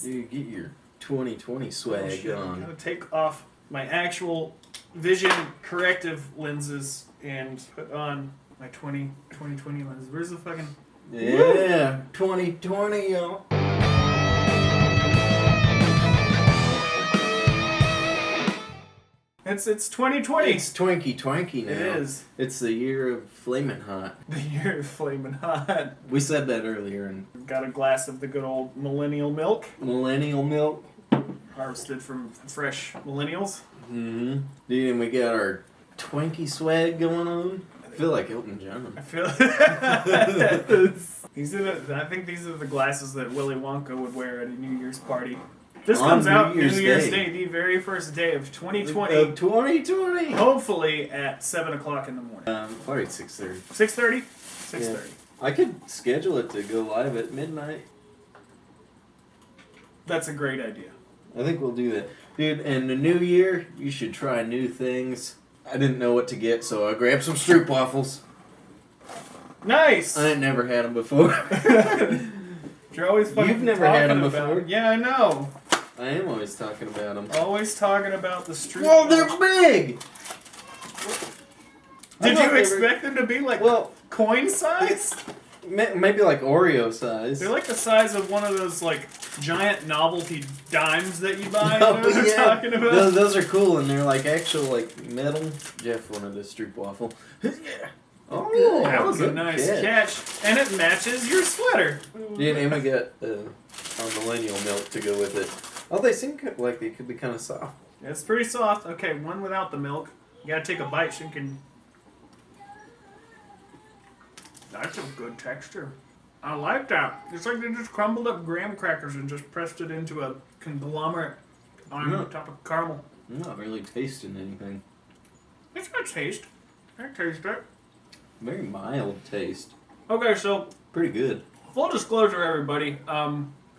You get your 2020 swag on. I'm going to take off my actual vision corrective lenses and put on my 2020 lenses. Where's the fucking... Yeah, 2020, y'all. It's 2020. It's Twinkie now. It is. It's the year of Flamin' Hot. The year of Flamin' Hot. We said that earlier. And We've got a glass of the good old millennial milk. Millennial milk. Harvested from fresh millennials. Mm-hmm. Dude, and we got our Twinkie swag going on. I feel like Elton John. I feel... I think these are the glasses that Willy Wonka would wear at a New Year's party. This comes out New Year's Day, the very first day of 2020. Of 2020. Hopefully at 7 o'clock in the morning. Probably 6:30. 6:30? 6:30. Yeah. I could schedule it to go live at midnight. That's a great idea. I think we'll do that. Dude, and the new year, you should try new things. I didn't know what to get, so I grabbed some stroopwafels. Nice! I ain't never had them before. You're always fucking You've never had them before? Yeah, I know. I am always talking about them. Always talking about the stroopwafels. Well, they're big! Did you expect them to be like coin size? Maybe like Oreo size. They're like the size of one of those like giant novelty dimes that you buy. No, you know what I'm talking about? Those are cool, and they're like actual like metal. Jeff wanted a stroopwafel. Yeah. Oh, that was a nice catch. And it matches your sweater. Yeah, and we got our millennial milk to go with it. Oh, they seem like they could be kind of soft. It's pretty soft. Okay, one without the milk. You gotta take a bite so you can... That's a good texture. I like that. It's like they just crumbled up graham crackers and just pressed it into a conglomerate on top of caramel. I'm not really tasting anything. It's got taste. I taste it. Very mild taste. Okay, so... Pretty good. Full disclosure, everybody.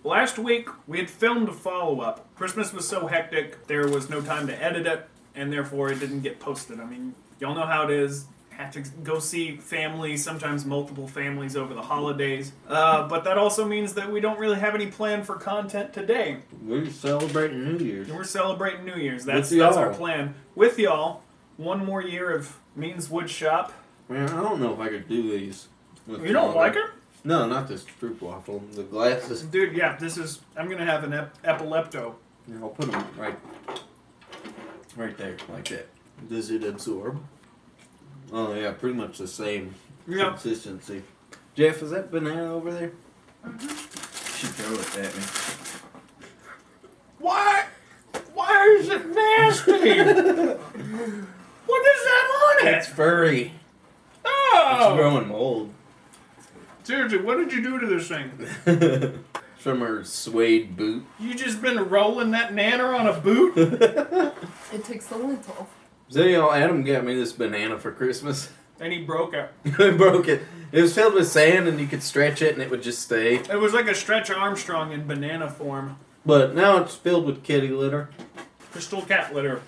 Last week, we had filmed a follow-up. Christmas was so hectic, there was no time to edit it, and therefore it didn't get posted. I mean, y'all know how it is. Have to go see families, sometimes multiple families over the holidays. But that also means that we don't really have any plan for content today. We're celebrating New Year's. We're celebrating New Year's. That's our plan. With y'all, one more year of Means Woodshop. Man, I don't know if I could do these. You don't like it? No, not this stroopwafel. The glasses. Dude, yeah, I'm going to have an epilepto. Yeah, I'll put them right there, like that. Does it absorb? Oh, yeah, pretty much the same consistency. Jeff, is that banana over there? Mm-hmm. You should throw it at me. Why? Why is it nasty? What is that on it? It's furry. Oh! It's growing mold. Seriously, what did you do to this thing? From her suede boot. You just been rolling that nanner on a boot? It takes the lint off. So, you know, Adam got me this banana for Christmas. And he broke it. He broke it. It was filled with sand and you could stretch it and it would just stay. It was like a Stretch Armstrong in banana form. But now it's filled with kitty litter. Crystal cat litter.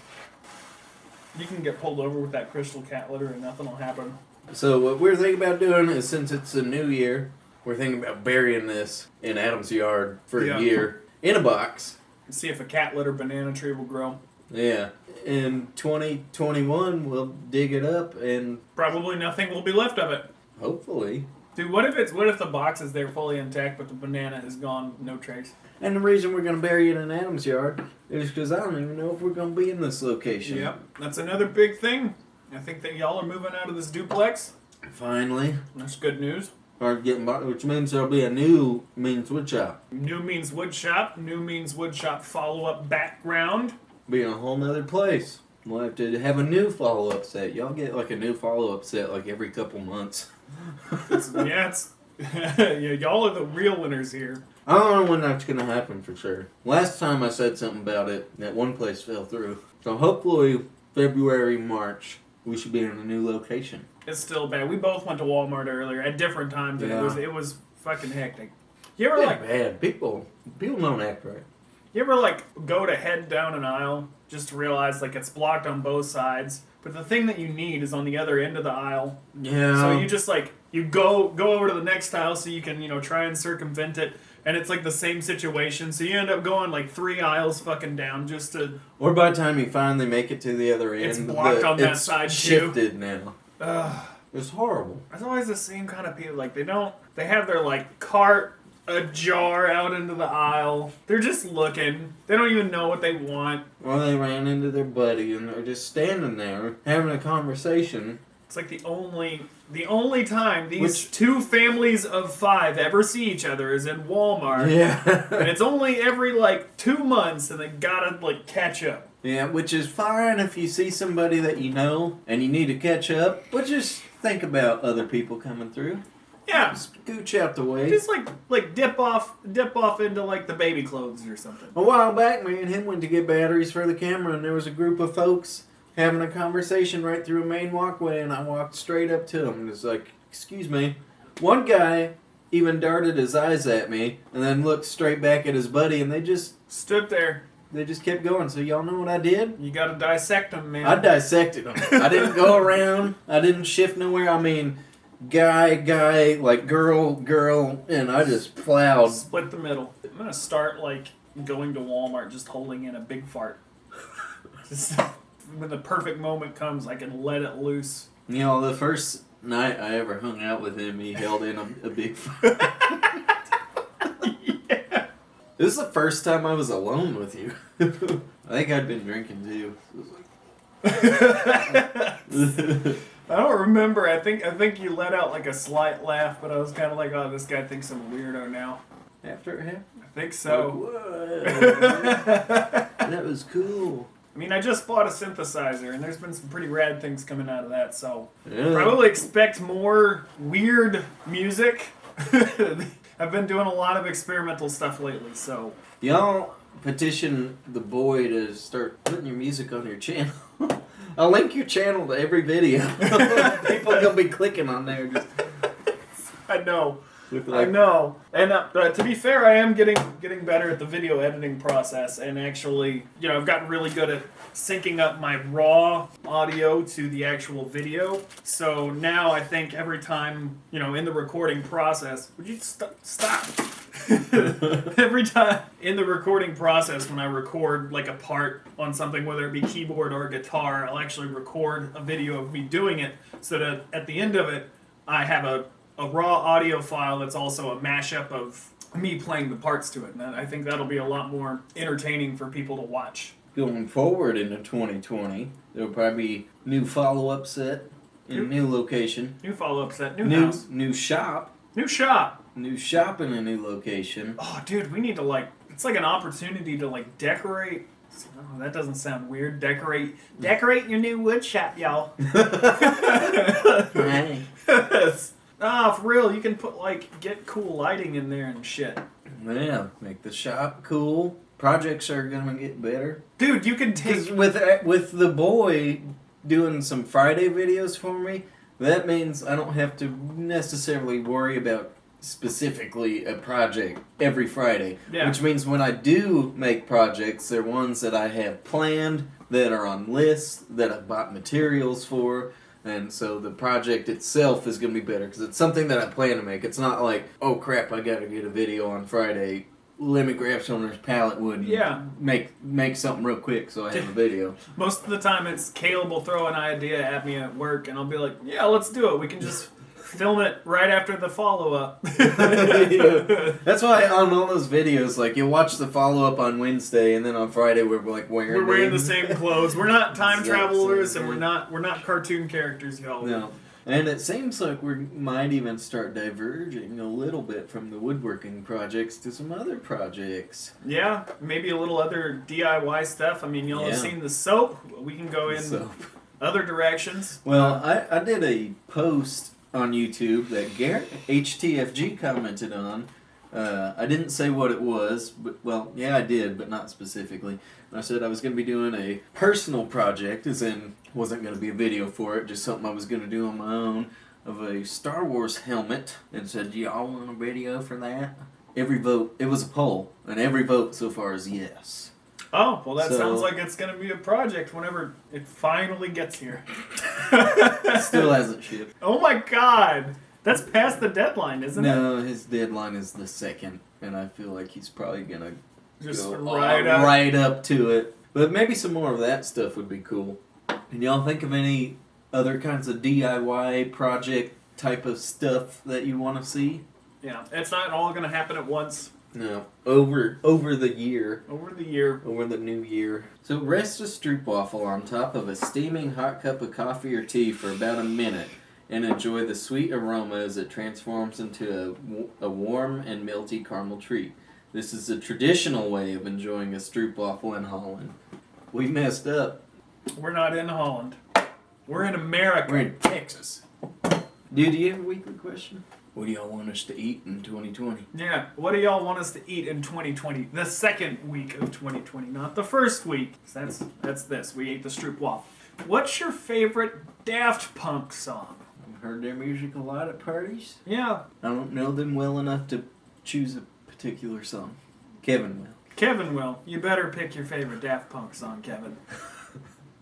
You can get pulled over with that crystal cat litter and nothing will happen. So what we're thinking about doing is, since it's a new year, we're thinking about burying this in Adam's yard for a year in a box. And see if a cat litter banana tree will grow. Yeah. In 2021, we'll dig it up and... Probably nothing will be left of it. Hopefully. Dude, what if the box is there fully intact but the banana is gone, no trace? And the reason we're going to bury it in Adam's yard is because I don't even know if we're going to be in this location. Yep, that's another big thing. I think that y'all are moving out of this duplex. Finally. That's good news. Which means there'll be a new Means Woodshop. New means woodshop. New means woodshop follow-up background. Be in a whole nother place. We'll have to have a new follow-up set. Y'all get like a new follow-up set like every couple months. Y'all are the real winners here. I don't know when that's going to happen for sure. Last time I said something about it, that one place fell through. So hopefully February, March, we should be in a new location. It's still bad. We both went to Walmart earlier at different times, and it was fucking hectic. You ever bad. People don't act right. You ever go to head down an aisle just to realize it's blocked on both sides, but the thing that you need is on the other end of the aisle. Yeah. So you just you go over to the next aisle so you can try and circumvent it. and it's like the same situation, so you end up going like 3 aisles fucking down just to... Or by the time you finally make it to the other end, It's blocked on that side, it's too. shifted now. Ugh. It's horrible. It's always the same kind of people. Like, they have their, like, cart ajar out into the aisle. They're just looking. They don't even know what they want. Well, they ran into their buddy and they're just standing there having a conversation. It's like the only time these two families of 5 ever see each other is in Walmart. Yeah. And it's only every, like, 2 months, and they gotta, like, catch up. Yeah, which is fine if you see somebody that you know and you need to catch up, but just think about other people coming through. Yeah. Just gooch out the way. Just, like dip off into, like, the baby clothes or something. A while back, me and him went to get batteries for the camera, and there was a group of folks having a conversation right through a main walkway, and I walked straight up to them and was like, excuse me. One guy even darted his eyes at me and then looked straight back at his buddy, and they just stood there. They just kept going. So y'all know what I did? You gotta dissect them, man. I dissected them. I didn't go around. I didn't shift nowhere. I mean, guy, like girl, and I just plowed. Split the middle. I'm gonna start, like, going to Walmart just holding in a big fart. Just... When the perfect moment comes, I can let it loose. You know, the first night I ever hung out with him, he held in a big fart. Yeah. This is the first time I was alone with you. I think I'd been drinking too. I don't remember. I think you let out like a slight laugh, but I was kind of like, oh, this guy thinks I'm a weirdo now. After it happened? I think so. Like, that was cool. I mean, I just bought a synthesizer, and there's been some pretty rad things coming out of that, so Yeah. probably expect more weird music. I've been doing a lot of experimental stuff lately, so... Y'all petition the boy to start putting your music on your channel. I'll link your channel to every video. People are going to be clicking on there. Just I know. like, I know. And to be fair, I am getting better at the video editing process, and actually, you know, I've gotten really good at syncing up my raw audio to the actual video. So now I think every time, you know, in the recording process, would you stop? Every time in the recording process, when I record like a part on something, whether it be keyboard or guitar, I'll actually record a video of me doing it, so that at the end of it, I have a raw audio file that's also a mashup of me playing the parts to it. And I think that'll be a lot more entertaining for people to watch. going forward into 2020, there'll probably be new follow-up set in a new location. New follow-up set, new house. New shop. New shop. New shop in a new location. Oh, dude, we need to, like, it's like an opportunity to, like, decorate. Oh, that doesn't sound weird. Decorate your new wood shop, y'all. Hey. Ah, for real, you can put, like, get cool lighting in there and shit. Yeah, make the shop cool. Projects are gonna get better. Dude, you can take... With the boy doing some Friday videos for me, that means I don't have to necessarily worry about specifically a project every Friday. Yeah. Which means when I do make projects, they're ones that I have planned, that are on lists, that I've bought materials for. And so the project itself is going to be better because it's something that I plan to make. It's not like, oh crap, I got to get a video on Friday. Let me grab some of this pallet wood and make something real quick so I have a video. Most of the time it's Caleb will throw an idea at me at work and I'll be like, yeah, let's do it. We can just film it right after the follow-up. Yeah. That's why on all those videos, like, you watch the follow-up on Wednesday and then on Friday we're like wearing the same clothes. We're not time Exact travelers same and we're not cartoon characters, y'all. No. And it seems like we might even start diverging a little bit from the woodworking projects to some other projects. Yeah, maybe a little other DIY stuff. I mean, y'all have seen the soap. We can go in other directions. Well, I did a post on YouTube that Garrett HTFG commented on. I didn't say what it was, but, well, yeah, I did, but not specifically. I said I was going to be doing a personal project, as in, wasn't going to be a video for it, just something I was going to do on my own, of a Star Wars helmet, and said, do y'all want a video for that? Every vote, it was a poll, and every vote so far is yes. Oh, well, that sounds like it's going to be a project whenever it finally gets here. Still hasn't shipped. Oh my god! That's past the deadline, isn't it? No, his deadline is the 2nd, and I feel like he's probably gonna Just go right up. up to it. But maybe some more of that stuff would be cool. Can y'all think of any other kinds of DIY project type of stuff that you want to see? Yeah, it's not all going to happen at once. No, over the year. Over the year. Over the new year. So rest a stroopwafel on top of a steaming hot cup of coffee or tea for about a minute and enjoy the sweet aroma as it transforms into a warm and melty caramel treat. This is a traditional way of enjoying a stroopwafel in Holland. We messed up. We're not in Holland. We're in America. We're in Texas. Dude, do you have a weekly question? What do y'all want us to eat in 2020? Yeah, what do y'all want us to eat in 2020? The second week of 2020, not the first week. That's this. We ate the stroopwafel. What's your favorite Daft Punk song? I've heard their music a lot at parties. Yeah. I don't know them well enough to choose a particular song. Kevin will. Kevin will. You better pick your favorite Daft Punk song, Kevin.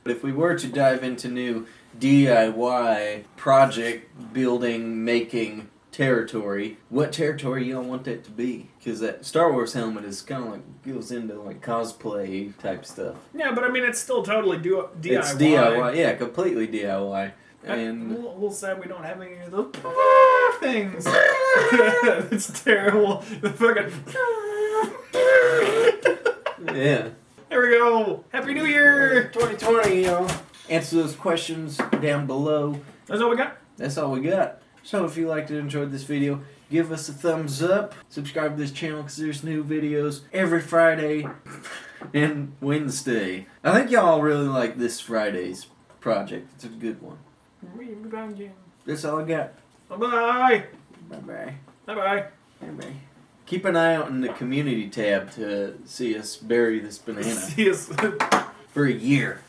If we were to dive into new DIY project building making territory, what territory y'all want that to be? Because that Star Wars helmet is kind of like goes into like cosplay type stuff. Yeah, but I mean it's still totally DIY. It's DIY, yeah, completely DIY. And a little sad we don't have any of those things. It's terrible. The fucking. Yeah. There we go. Happy New Year. 2020, y'all. Answer those questions down below. That's all we got. That's all we got. So if you liked it, enjoyed this video, give us a thumbs up. Subscribe to this channel because there's new videos every Friday and Wednesday. I think y'all really like this Friday's project. It's a good one. That's all I got. Bye-bye. Bye-bye. Bye-bye. Bye-bye. Keep an eye out in the community tab to see us bury this banana See us. for a year.